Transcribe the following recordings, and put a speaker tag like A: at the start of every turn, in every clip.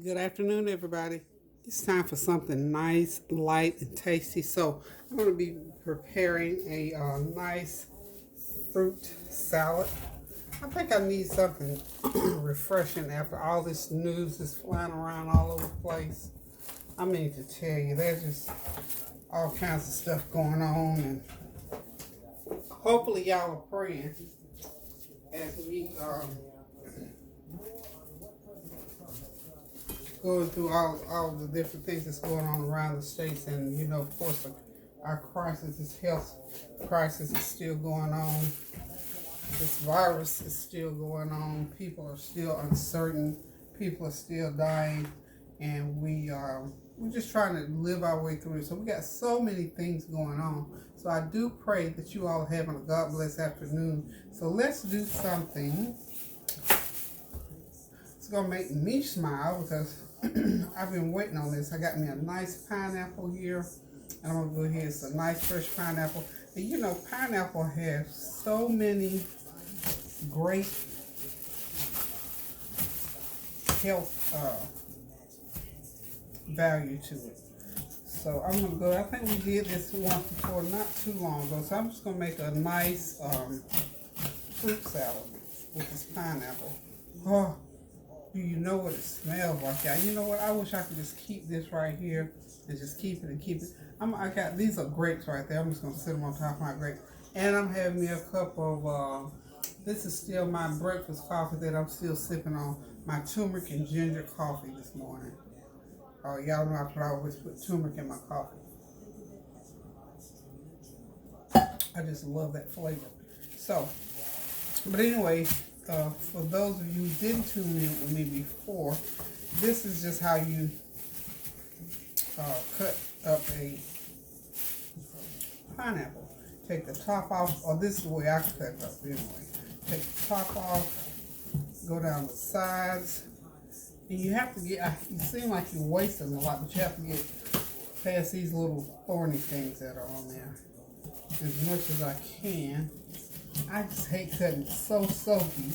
A: Good afternoon, everybody. It's time for something nice, light, and tasty. So, I'm going to be preparing a nice fruit salad. I think I need something refreshing after all this news is flying around all over the place. I mean to tell you, there's just all kinds of stuff going on, and hopefully, y'all are praying as we going through all the different things that's going on around the states, and of course, our crisis, this health crisis, is still going on. This virus is still going on. People are still uncertain. People are still dying, and we're just trying to live our way through it. So we got so many things going on. So I do pray that you all are having a God bless afternoon. So let's do something. It's gonna make me smile because I've been waiting on this. I got me a nice pineapple here, and I'm gonna go ahead. It's a nice fresh pineapple. And pineapple has so many great health value to it. So I'm gonna go. I think we did this once before, not too long ago. So I'm just gonna make a nice fruit salad with this pineapple. Oh, do you know what it smells like? Yeah, you know what? I wish I could just keep this right here and just keep it and keep it. I got these are grapes right there. I'm just gonna sit them on top of my grapes, and I'm having me a cup of. This is still my breakfast coffee that I'm still sipping on. My turmeric and ginger coffee this morning. Oh, y'all know I always put turmeric in my coffee. I just love that flavor. So, but anyway, for those of you who didn't tune in with me before, this is just how you cut up a pineapple. Take the top off, or this is the way I cut it up anyway. Take the top off, go down the sides, and you have to get, you seem like you're wasting a lot, but you have to get past these little thorny things that are on there as much as I can. I just hate cutting it so deep.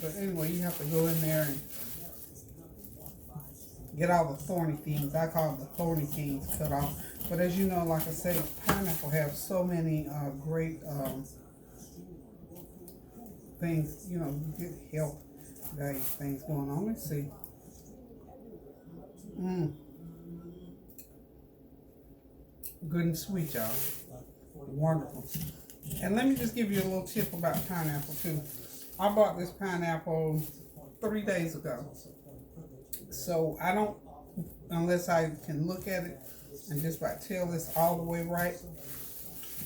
A: But anyway, you have to go in there and get all the thorny things. I call it the thorny things cut off. But as you know, like I said, pineapple have so many great things, good health value things going on. Let's see. Good and sweet, y'all. Wonderful. And let me just give you a little tip about pineapple too. I bought this pineapple 3 days ago. So I don't, unless I can look at it and just about tell this all the way right,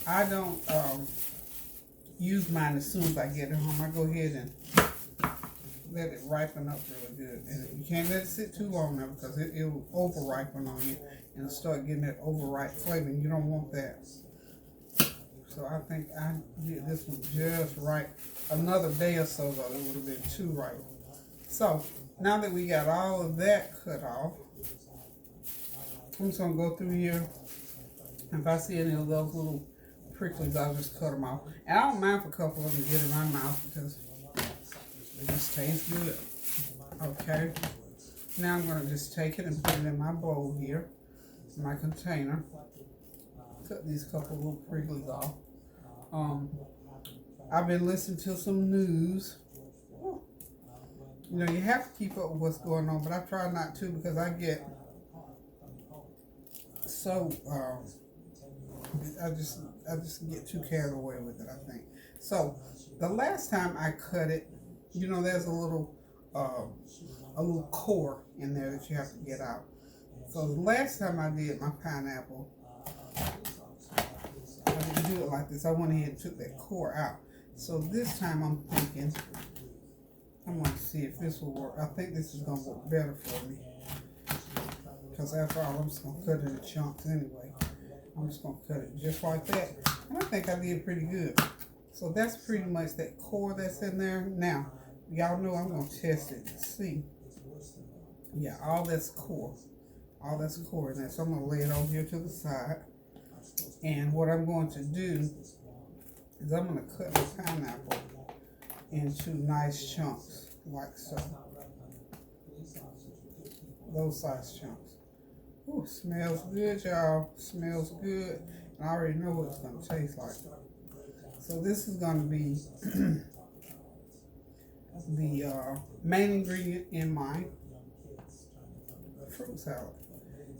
A: I don't use mine as soon as I get it home. I go ahead and let it ripen up really good. And you can't let it sit too long now because it'll over ripen on you and it'll start getting that overripe flavor, and you don't want that. So I think I did this one just right. Another day or so though, it would have been too ripe. So now that we got all of that cut off, I'm just gonna go through here. If I see any of those little pricklies, I'll just cut them off. And I don't mind for a couple of them to get in my mouth because it just tastes good. Okay. Now I'm gonna just take it and put it in my bowl here, my container. Cut these couple of little pricklies off. I've been listening to some news. You have to keep up with what's going on, but I try not to because I get so I just get too carried away with it, I think. So the last time I cut it, there's a little core in there that you have to get out. So the last time I did my pineapple, I didn't do it like this. I went ahead and took that core out. So this time I'm thinking, I'm going to see if this will work. I think this is going to work better for me. Because after all, I'm just going to cut it in chunks anyway. I'm just going to cut it just like that. And I think I did pretty good. So that's pretty much that core that's in there. Now, y'all know I'm going to test it to see. Yeah, all that's core. All that's core in there. So I'm going to lay it over here to the side. And what I'm going to do is I'm going to cut the pineapple into nice chunks like so. Those size chunks. Ooh, smells good, y'all. Smells good. And I already know what it's going to taste like. So this is going to be the main ingredient in my fruit salad.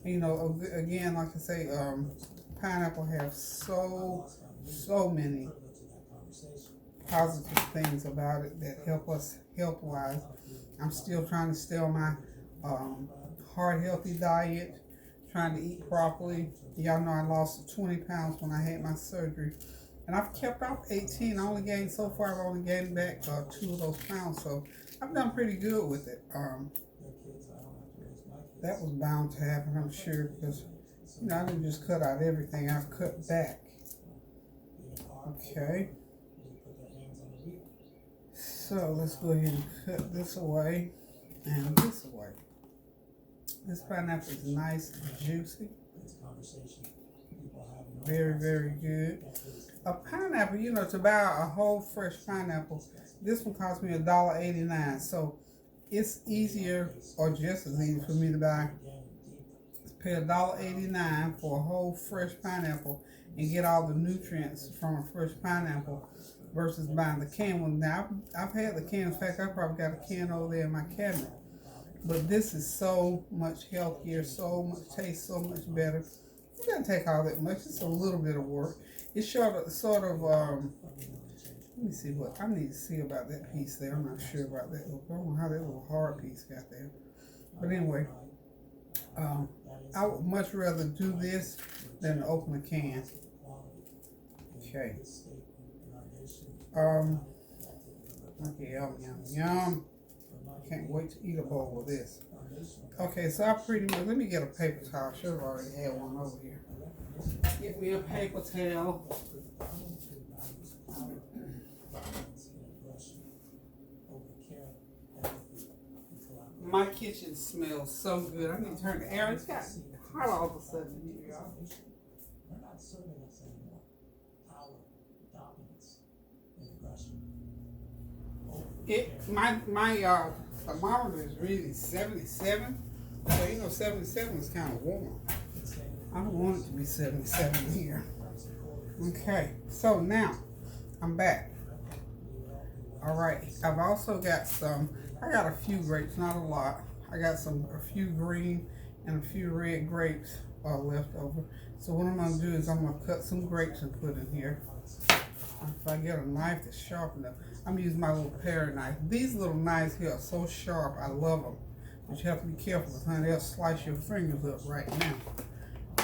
A: And, you know, again, like I say, pineapple have so many positive things about it that help us health-wise. I'm still trying to stay on my heart healthy diet, trying to eat properly. Y'all know I lost 20 pounds when I had my surgery, and I've kept off 18. I only gained, so far I've only gained back 2 of those pounds, so I've done pretty good with it. That was bound to happen, I'm sure, because, you know, I didn't just cut out everything. I've cut back. Okay. So let's go ahead and cut this away and this away. This pineapple is nice and juicy. Very, very good. A pineapple, you know, to buy a whole fresh pineapple, this one cost me $1.89. So it's easier, or just as easy for me to pay $1.89 for a whole fresh pineapple and get all the nutrients from a fresh pineapple versus buying the canned one. Now, I've had the can. In fact, I probably got a can over there in my cabinet. But this is so much healthier, so much taste, so much better. It doesn't take all that much. It's a little bit of work. It's sort of let me see what I need to see about that piece there. I'm not sure about that. I don't know how that little hard piece got there. But anyway, I would much rather do this than open a can. Okay. Okay, yum. Can't wait to eat a bowl of this. Okay, so I pretty much, let me get a paper towel. Should have already had one over here. Get me a paper towel. My kitchen smells so good. I need to turn the air. It's got hot all of a sudden here, y'all. They're not serving us anymore. Power dominance in aggression. My thermometer is really 77. So you know 77 is kind of warm. I don't want it to be 77 here. Okay, so now I'm back. All right, I've also got I got a few grapes, not a lot. I got a few green and a few red grapes left over. So what I'm gonna do is I'm gonna cut some grapes and put in here. If I get a knife that's sharp enough, I'm using my little paring knife. These little knives here are so sharp, I love them. But you have to be careful because, honey, they'll slice your fingers up right now.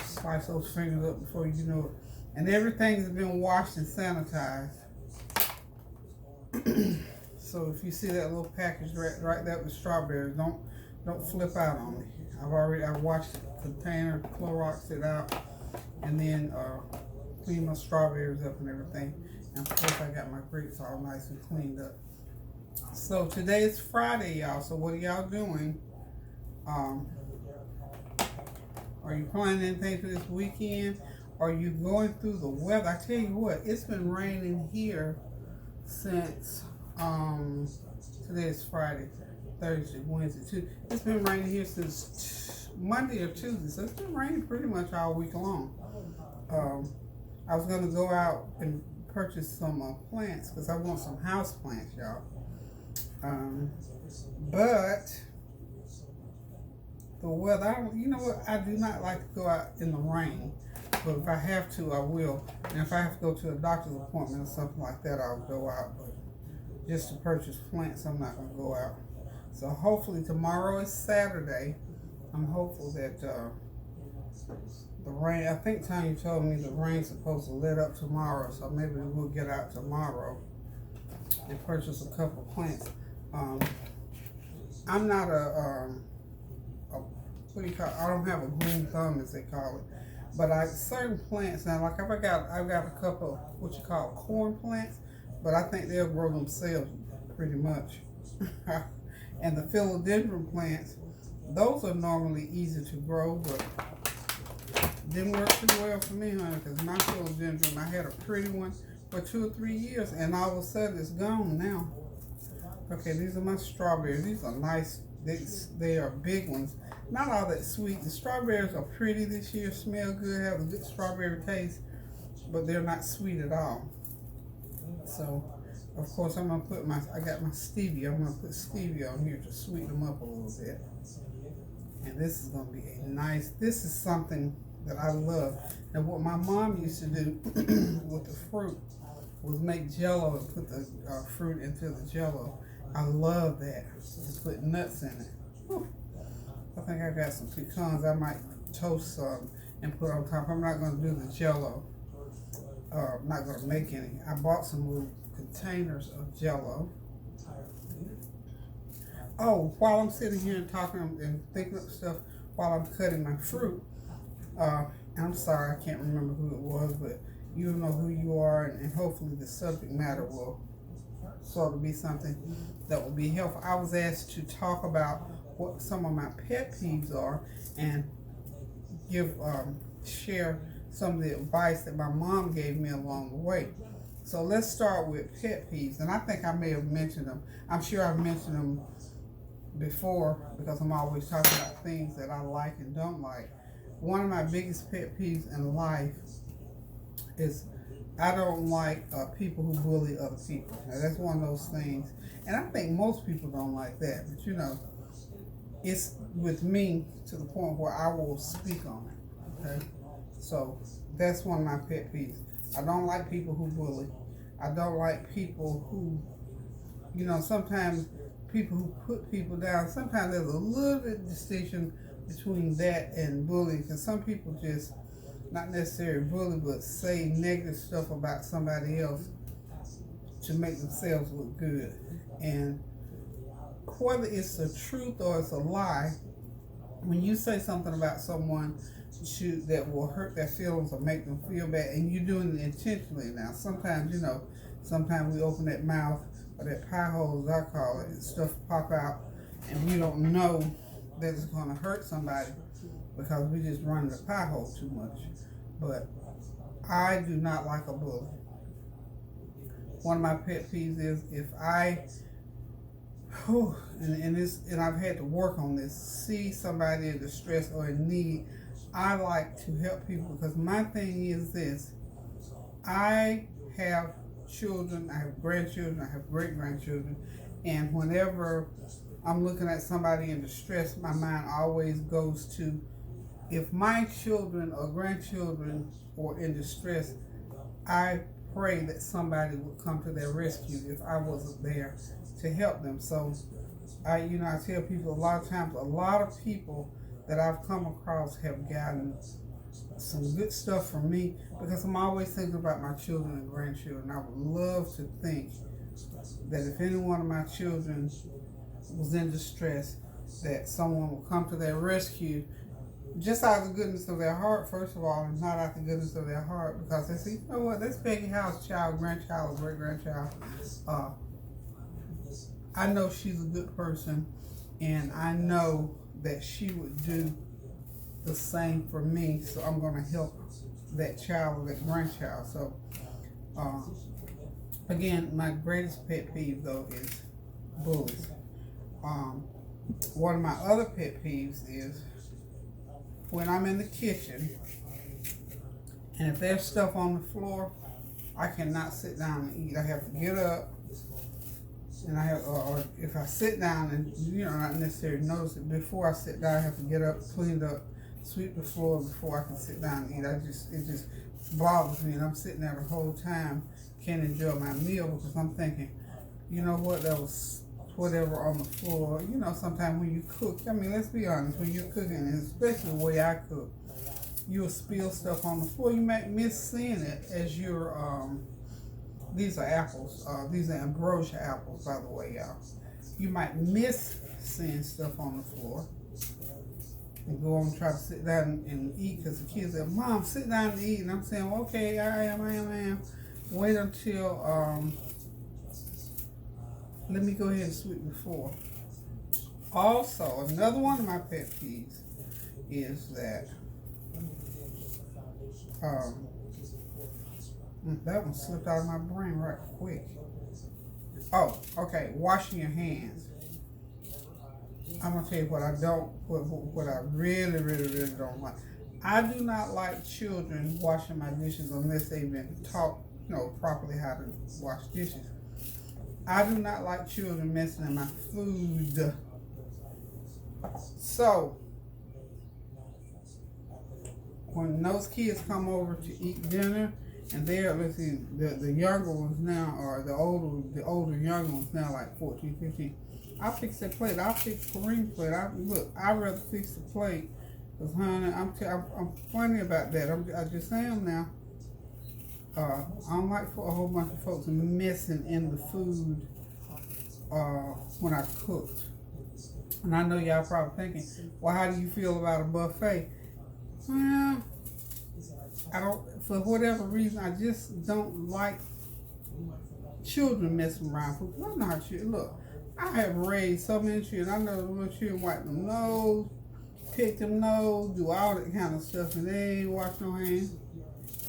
A: Slice those fingers up before you know it. And everything has been washed and sanitized. So if you see that little package right there with strawberries, don't flip out on me. I've washed the container, Cloroxed it out, and then cleaned my strawberries up and everything. And of course I got my grapes all nice and cleaned up. So today is Friday, y'all. So what are y'all doing? Are you planning anything for this weekend? Are you going through the weather? I tell you what, it's been raining here since today is Friday, Thursday, Wednesday, Tuesday. It's been raining here since Monday or Tuesday, so it's been raining pretty much all week long. I was gonna go out and purchase some plants because I want some house plants, y'all. But the weather, you know what? I do not like to go out in the rain, but if I have to, I will. And if I have to go to a doctor's appointment or something like that, I'll go out. But just to purchase plants, I'm not gonna go out. So hopefully tomorrow is Saturday. I'm hopeful that the rain, I think Tanya told me the rain's supposed to let up tomorrow, so maybe we'll get out tomorrow and purchase a couple of plants. I'm not what do you call it? I don't have a green thumb, as they call it, but certain plants now, like I've got a couple of what you call corn plants, but I think they'll grow themselves pretty much. And the philodendron plants, those are normally easy to grow, but didn't work too well for me, honey, because my philodendron, I had a pretty one for 2 or 3 years, and all of a sudden it's gone now. Okay, these are my strawberries. These are nice, They are big ones. Not all that sweet. The strawberries are pretty this year, smell good, have a good strawberry taste, but they're not sweet at all. So, of course, I'm gonna put I got my stevia. I'm gonna put stevia on here to sweeten them up a little bit. And this is gonna be this is something that I love. And what my mom used to do with the fruit was make jello and put the fruit into the jello. I love that. To put nuts in it. Whew. I think I got some pecans. I might toast some and put on top. I'm not gonna do the jello. I'm not gonna make any. I bought some little containers of jello. Oh, while I'm sitting here and talking and thinking up stuff while I'm cutting my fruit, I'm sorry I can't remember who it was, but you know who you are, and hopefully the subject matter will sort of be something that will be helpful. I was asked to talk about what some of my pet peeves are and share some of the advice that my mom gave me along the way. So let's start with pet peeves, and I think I may have mentioned them. I'm sure I've mentioned them before because I'm always talking about things that I like and don't like. One of my biggest pet peeves in life is I don't like people who bully other people. Now, that's one of those things, and I think most people don't like that, but you know, it's with me to the point where I will speak on it, okay? So that's one of my pet peeves. I don't like people who bully. I don't like people who, you know, sometimes people who put people down. Sometimes there's a little bit of distinction between that and bullying, because some people just, not necessarily bully, but say negative stuff about somebody else to make themselves look good. And whether it's the truth or it's a lie, when you say something about someone that will hurt their feelings or make them feel bad, and you're doing it intentionally. Now, sometimes, you know, sometimes we open that mouth or that pie hole, as I call it, and stuff pop out, and we don't know that it's going to hurt somebody because we just run the pie hole too much. But I do not like a bully. One of my pet peeves is if and I've had to work on this, see somebody in distress or in need, I like to help people, because my thing is this: I have children, I have grandchildren, I have great-grandchildren, and whenever I'm looking at somebody in distress, my mind always goes to, if my children or grandchildren were in distress, I pray that somebody would come to their rescue if I wasn't there to help them. So I tell people a lot of times, a lot of people that I've come across have gotten some good stuff from me, because I'm always thinking about my children and grandchildren. I would love to think that if any one of my children was in distress, that someone would come to their rescue, just out of the goodness of their heart, first of all, and not out the goodness of their heart, because they say, you know what, that's Peggy Howe's child, grandchild, or great-grandchild. I know she's a good person, and I know that she would do the same for me, so I'm going to help that child or that grandchild. So, again, my greatest pet peeve, though, is bullies. One of my other pet peeves is when I'm in the kitchen, and if there's stuff on the floor, I cannot sit down and eat. I have to get up, and or if I sit down and, not necessarily notice it, before I sit down, I have to get up, clean it up, sweep the floor before I can sit down and eat. It just bothers me, and I'm sitting there the whole time, can't enjoy my meal, because I'm thinking, you know what, that was whatever on the floor. Sometimes when you cook, let's be honest, when you're cooking, and especially the way I cook, you'll spill stuff on the floor. You might miss seeing it as you're, these are apples. These are Ambrosia apples, by the way, y'all. You might miss seeing stuff on the floor and go on and try to sit down and eat, because the kids say, Mom, sit down and eat. And I'm saying, okay, I am. Wait until, let me go ahead and sweep the floor. Also, another one of my pet peeves is that, that one slipped out of my brain right quick. Oh, okay, washing your hands. I'm gonna tell you what I don't, what I really, really, really don't like. I do not like children washing my dishes unless they've been taught, properly how to wash dishes. I do not like children messing in my food. So when those kids come over to eat dinner, and they're, let's see, the younger ones now, or the older younger ones now, like 14, 15. I'll fix that plate. I'll fix Kareem's plate. I'd rather fix the plate. Cause honey, I'm funny about that. I just am now. I don't like for a whole bunch of folks messing in the food when I cooked. And I know y'all probably thinking, well, how do you feel about a buffet? Well, I don't, for whatever reason, I just don't like children messing around food. I know how children, look, I have raised so many children. I know the little children wipe them nose, pick them nose, do all that kind of stuff, and they ain't wash no hands.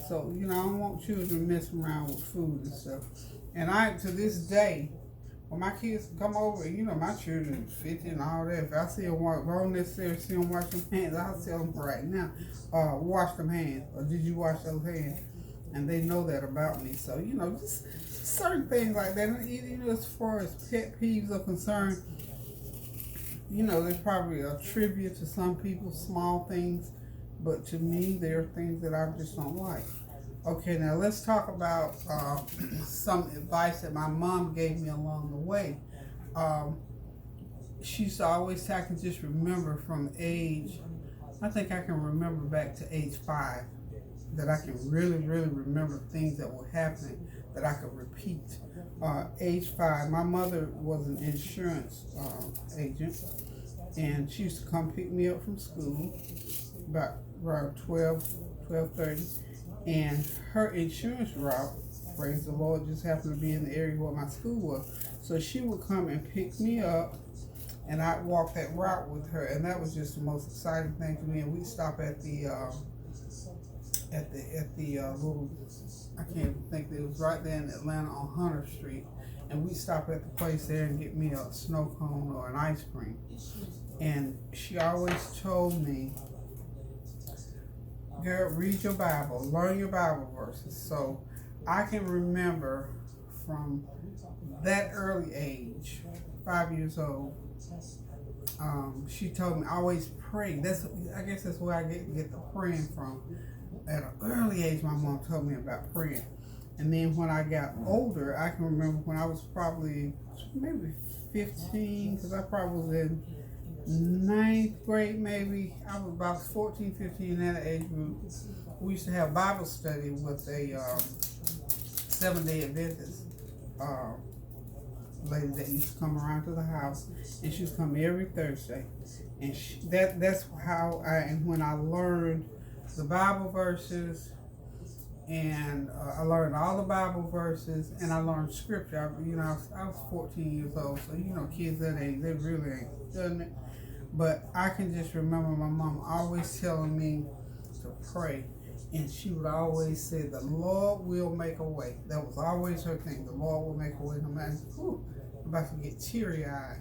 A: So, I don't want children messing around with food and stuff. And to this day, when my kids come over, my children 50 and all that, if I see them I don't necessarily see them wash them hands, I'll tell them right now, wash them hands, or did you wash those hands? And they know that about me. So, just certain things like that. And, as far as pet peeves are concerned, there's probably a trivia to some people, small things, but to me, there are things that I just don't like. Okay, now let's talk about some advice that my mom gave me along the way. She used to always say, I can just remember from age, I think I can remember back to age 5, that I can really, really remember things that were happening that I could repeat. Age 5, my mother was an insurance agent, and she used to come pick me up from school about around 12:30. And her insurance route, praise the Lord, just happened to be in the area where my school was. So she would come and pick me up, and I'd walk that route with her, and that was just the most exciting thing to me. And we'd stop at the little, I can't think, it was right there in Atlanta on Hunter Street, and we'd stop at the place there and get me a snow cone or an ice cream. And she always told me, girl, read your Bible, learn your Bible verses. So I can remember from that early age, 5 years old, she told me always pray. I guess that's where I get the praying from. At an early age, my mom told me about praying. And then when I got older, I can remember when I was probably maybe 15, because I probably was in 9th grade maybe. I was about 14, 15 in that age group. We used to have Bible study with a Seventh-day Adventist lady that used to come around to the house, and she used to come every Thursday. And that's how when I learned the Bible verses, and I learned all the Bible verses, and I learned scripture. I was 14 years old, so kids that age, they really ain't done it. But I can just remember my mom always telling me to pray, and she would always say, the Lord will make a way. That was always her thing. The Lord will make a way. No matter, I'm about to get teary-eyed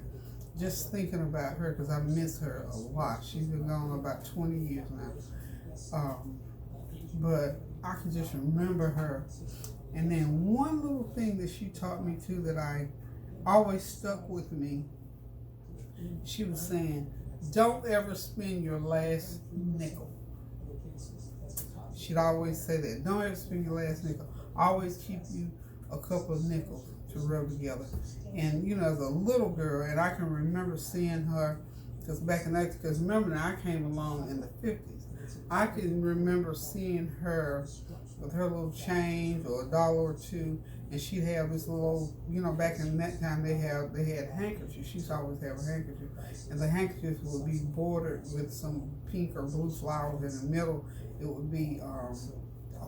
A: just thinking about her, because I miss her a lot. She's been gone about 20 years now. But I can just remember her. And then one little thing that she taught me too that I always stuck with me, she was saying, don't ever spend your last nickel. She'd always say that. Don't ever spend your last nickel. Always keep you a couple of nickels to rub together. And as a little girl, and I can remember seeing her, because back in that, because remember now, I came along in the 50s. I can remember seeing her with her little change or $1 or $2, and she'd have this little, back in that time they had handkerchiefs. She used to always have a handkerchief, and the handkerchief would be bordered with some pink or blue flowers. In the middle, it would be a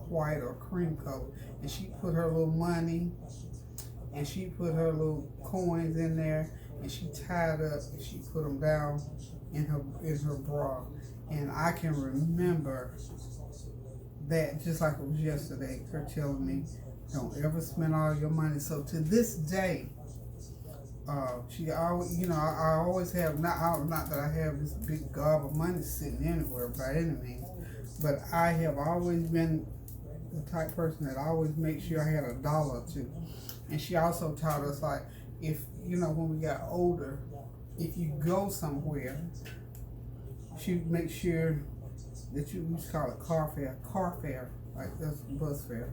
A: white or cream color, and she put her little money, and she put her little coins in there, and she tied up, and she put them down in her bra. And I can remember that just like it was yesterday, her telling me, don't ever spend all your money. So to this day, She always, I always have, not that I have this big gob of money sitting anywhere by any means, but I have always been the type person that always make sure I had a dollar or two. And she also taught us, like, if, when we got older, if you go somewhere, she make sure that we used to call it car fare, like that's bus fare,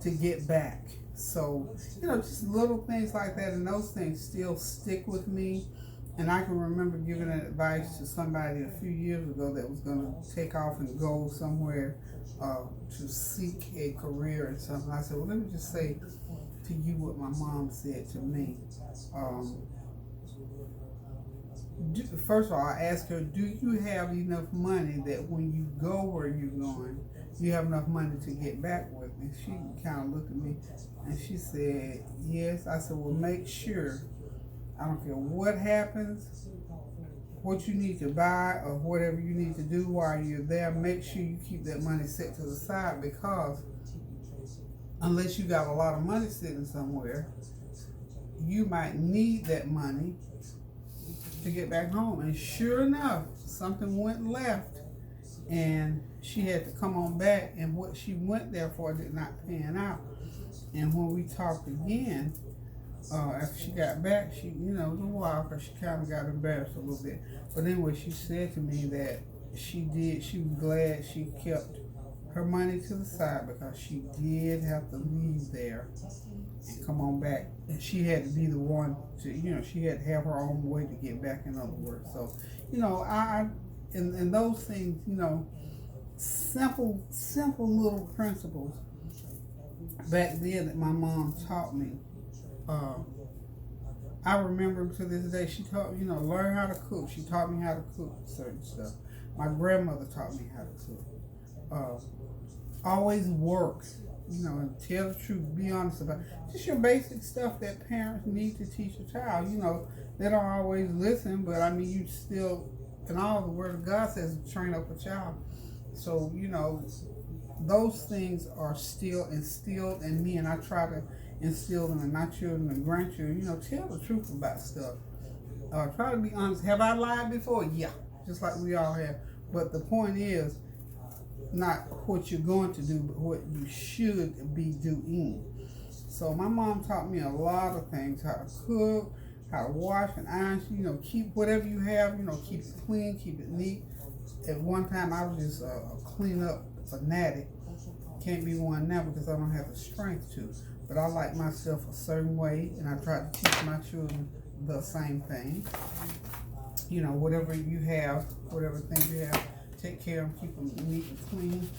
A: to get back. So, just little things like that, and those things still stick with me. And I can remember giving that advice to somebody a few years ago that was going to take off and go somewhere to seek a career and something. I said, well, let me just say to you what my mom said to me. First of all, I asked her, do you have enough money that when you go where you're going, you have enough money to get back with me? She kind of looked at me and she said, yes. I said, well, make sure, I don't care what happens, what you need to buy or whatever you need to do while you're there, make sure you keep that money set to the side, because unless you got a lot of money sitting somewhere, you might need that money to get back home. And sure enough, something went left and she had to come on back, and what she went there for did not pan out. And when we talked again, after she got back, it was a while because she kind of got embarrassed a little bit. But anyway, she said to me that she was glad she kept her money to the side, because she did have to leave there and come on back. And she had to be the one to, she had to have her own way to get back, in other words. So, and those things, simple little principles back then that my mom taught me. I remember to this day, she taught me, learn how to cook. She taught me how to cook certain stuff. My grandmother taught me how to cook. Always work, and tell the truth, be honest about it. Just your basic stuff that parents need to teach a child. They don't always listen, but I mean, you still, and all the Word of God says, train up a child. So, those things are still instilled in me, and I try to instill them in my children and grandchildren. Tell the truth about stuff. Try to be honest. Have I lied before? Yeah, just like we all have. But the point is, not what you're going to do, but what you should be doing. So my mom taught me a lot of things: how to cook, how to wash and iron. Keep whatever you have. Keep it clean, keep it neat. At one time, I was just a clean up fanatic. Can't be one now because I don't have the strength to. But I like myself a certain way, and I try to teach my children the same thing. Whatever you have, whatever things you have, take care of them, keep them neat and clean.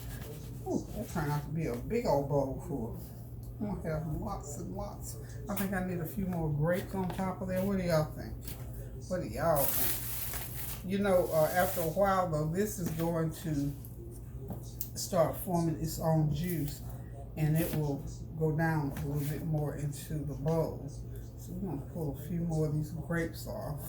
A: Ooh, that turned out to be a big old bowl full. I'm gonna have lots and lots. I think I need a few more grapes on top of there. What do y'all think? What do y'all think? After a while though, this is going to start forming its own juice, and it will go down a little bit more into the bowl. So we're gonna pull a few more of these grapes off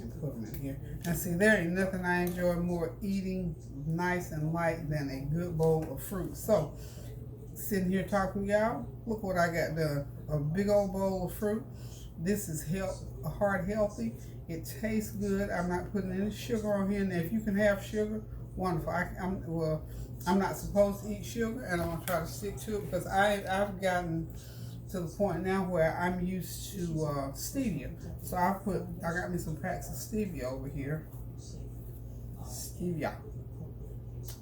A: and put them in here. And see, there ain't nothing I enjoy more eating nice and light than a good bowl of fruit. So, sitting here talking to y'all, look what I got done. A big old bowl of fruit. This is heart healthy. It tastes good. I'm not putting any sugar on here. And if you can have sugar, wonderful. I'm not supposed to eat sugar, and I'm gonna try to stick to it, because I've gotten to the point now where I'm used to stevia. So I got me some packs of stevia over here. Stevia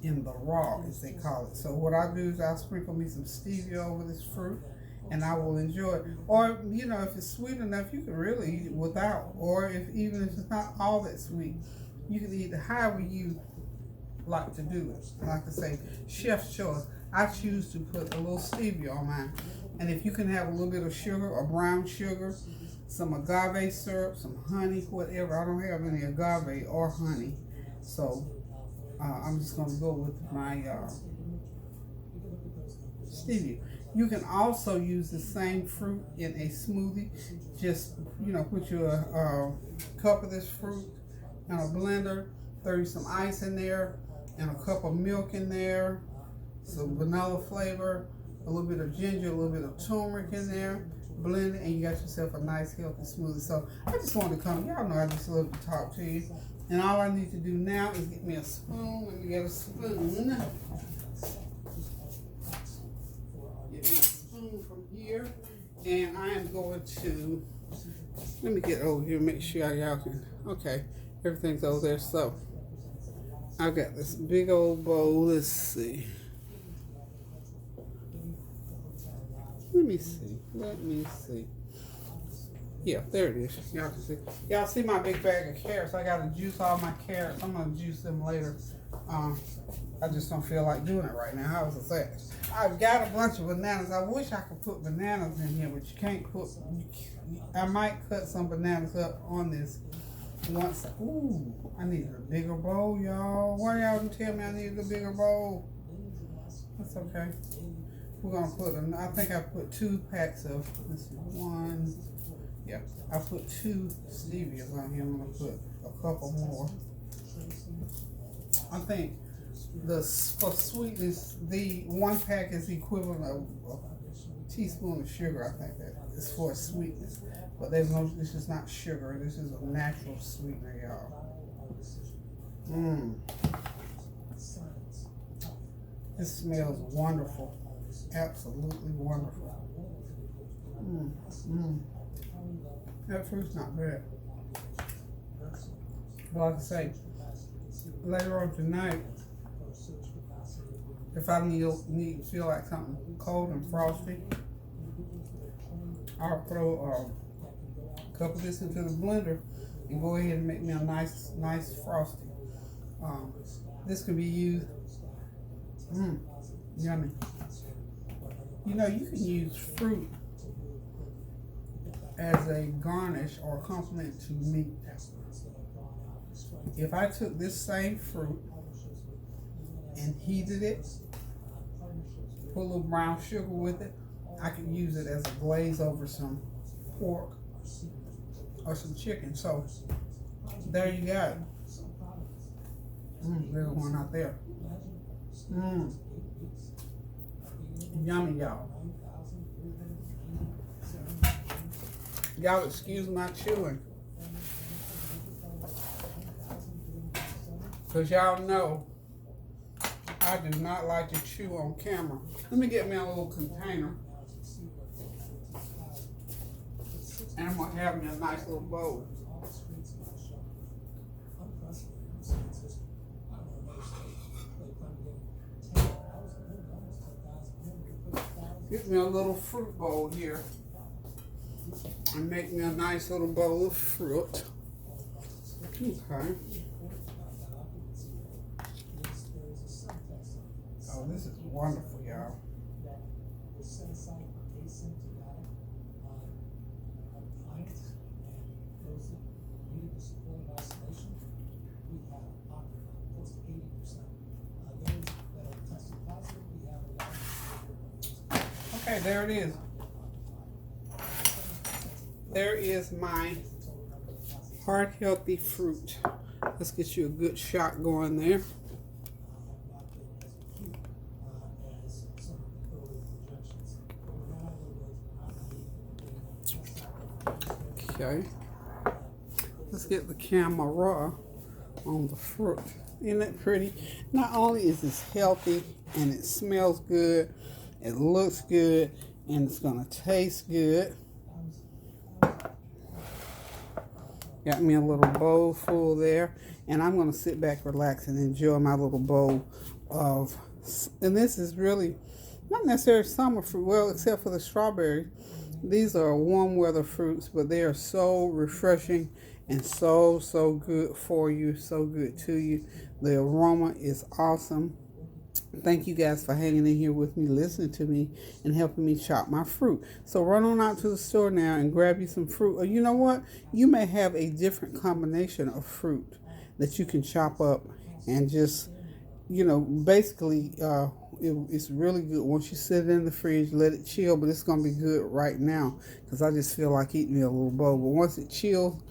A: in the raw, as they call it. So what I do is I'll sprinkle me some stevia over this fruit, and I will enjoy it. Or if it's sweet enough, you can really eat it without. Or even if it's not all that sweet, you can eat it however you like to do it. Like I say, chef's choice. I choose to put a little stevia on mine. And if you can have a little bit of sugar or brown sugar, some agave syrup, some honey, whatever. I don't have any agave or honey, so I'm just going to go with my stevia. You can also use the same fruit in a smoothie. Just, put your cup of this fruit in a blender, throw some ice in there, and a cup of milk in there, some vanilla flavor, a little bit of ginger, a little bit of turmeric in there, blend it, and you got yourself a nice healthy smoothie. So I just wanted to come. Y'all know I just love to talk to you. And all I need to do now is get me a spoon. Let me get a spoon. Get me a spoon from here. And I am going to, let me get over here, make sure y'all can, okay, everything's over there. So I got this big old bowl. Let's see. Let me see. Yeah, there it is. Y'all can see. Y'all see my big bag of carrots. I gotta juice all my carrots. I'm gonna juice them later. I just don't feel like doing it right now. How was that? I've got a bunch of bananas. I wish I could put bananas in here, but you can't put. I might cut some bananas up on this once. Ooh, I needed a bigger bowl, y'all. Why y'all didn't tell me I needed a bigger bowl? That's okay. We're gonna put. I think I put 2 packs of. Let's see, 1. Yeah, I put 2 stevias on here. I'm gonna put a couple more. I think for sweetness, the 1 pack is the equivalent of a teaspoon of sugar. I think that is for sweetness, but there's no. This is not sugar. This is a natural sweetener, y'all. This smells wonderful. Absolutely wonderful. That fruit's not bad. But like I say, later on tonight, if I feel like something cold and frosty, I'll throw a cup of this into the blender and go ahead and make me a nice frosty. This can be used. Yummy. You know, you can use fruit as a garnish or complement to meat. If I took this same fruit and heated it, put a little brown sugar with it, I could use it as a glaze over some pork or some chicken. So there you go. There's one out there. Yummy, y'all. Y'all excuse my chewing, because y'all know I do not like to chew on camera. Let me get me a little container, and I'm going to have me a nice little bowl. Get me a little fruit bowl here. And make me a nice little bowl of fruit. Okay. Oh, this is wonderful, y'all. Okay, there it is. There is my heart healthy fruit. Let's get you a good shot going there. Okay. Let's get the camera on the fruit. Isn't that pretty? Not only is this healthy and it smells good, it looks good, and it's gonna taste good. Got me a little bowl full there, and I'm gonna sit back, relax, and enjoy my little bowl of, and this is really not necessarily summer fruit, well, except for the strawberry. These are warm weather fruits, but they are so refreshing and so good for you, so good to you. The aroma is awesome. Thank you guys for hanging in here with me, listening to me, and helping me chop my fruit. So run on out to the store now and grab you some fruit. Or you know what? You may have a different combination of fruit that you can chop up and just, basically, it's really good. Once you sit it in the fridge, let it chill, but it's going to be good right now because I just feel like eating me a little bowl. But once it chills,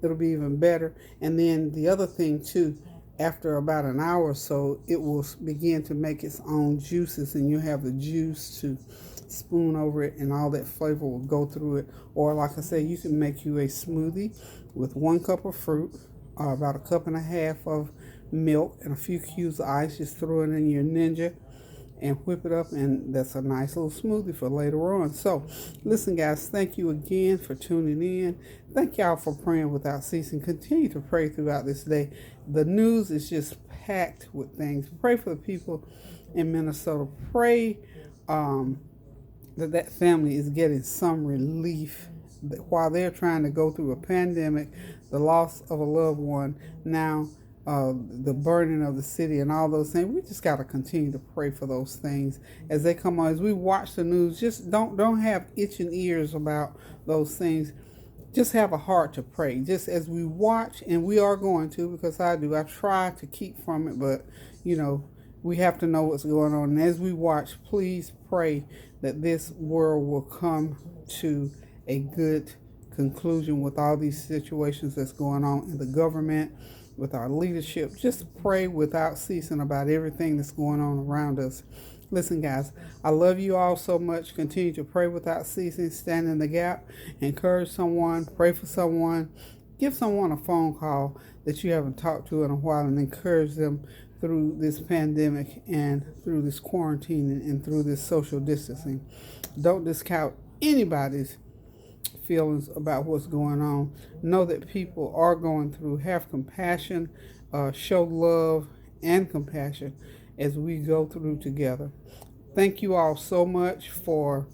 A: it'll be even better. And then the other thing, too, after about an hour or so, it will begin to make its own juices, and you have the juice to spoon over it, and all that flavor will go through it. Or like I said, you can make you a smoothie with 1 cup of fruit, about 1.5 cups of milk, and a few cubes of ice. Just throw it in your Ninja and whip it up, and that's a nice little smoothie for later on. So listen, guys, thank you again for tuning in. Thank y'all for praying without ceasing. Continue to pray throughout this day. The news is just packed with things. Pray for the people in Minnesota. Pray that family is getting some relief while they're trying to go through a pandemic, the loss of a loved one, now the burning of the city and all those things. We just got to continue to pray for those things as they come on. As we watch the news, just don't have itching ears about those things. Just have a heart to pray. Just as we watch, and we are going to, because I try to keep from it, but we have to know what's going on. And as we watch, please pray that this world will come to a good conclusion with all these situations that's going on in the government, with our leadership. Just pray without ceasing about everything that's going on around us. Listen, guys, I love you all so much. Continue to pray without ceasing. Stand in the gap. Encourage someone. Pray for someone. Give someone a phone call that you haven't talked to in a while, and encourage them through this pandemic and through this quarantine and through this social distancing. Don't discount anybody's feelings about what's going on. Know that people are going through. Have compassion, show love and compassion as we go through together. Thank you all so much for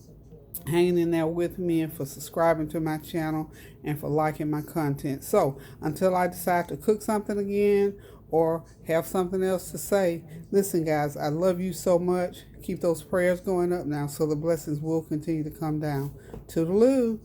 A: hanging in there with me, and for subscribing to my channel, and for liking my content. So until I decide to cook something again or have something else to say, listen, guys, I love you so much. Keep those prayers going up now so the blessings will continue to come down. Toodaloo.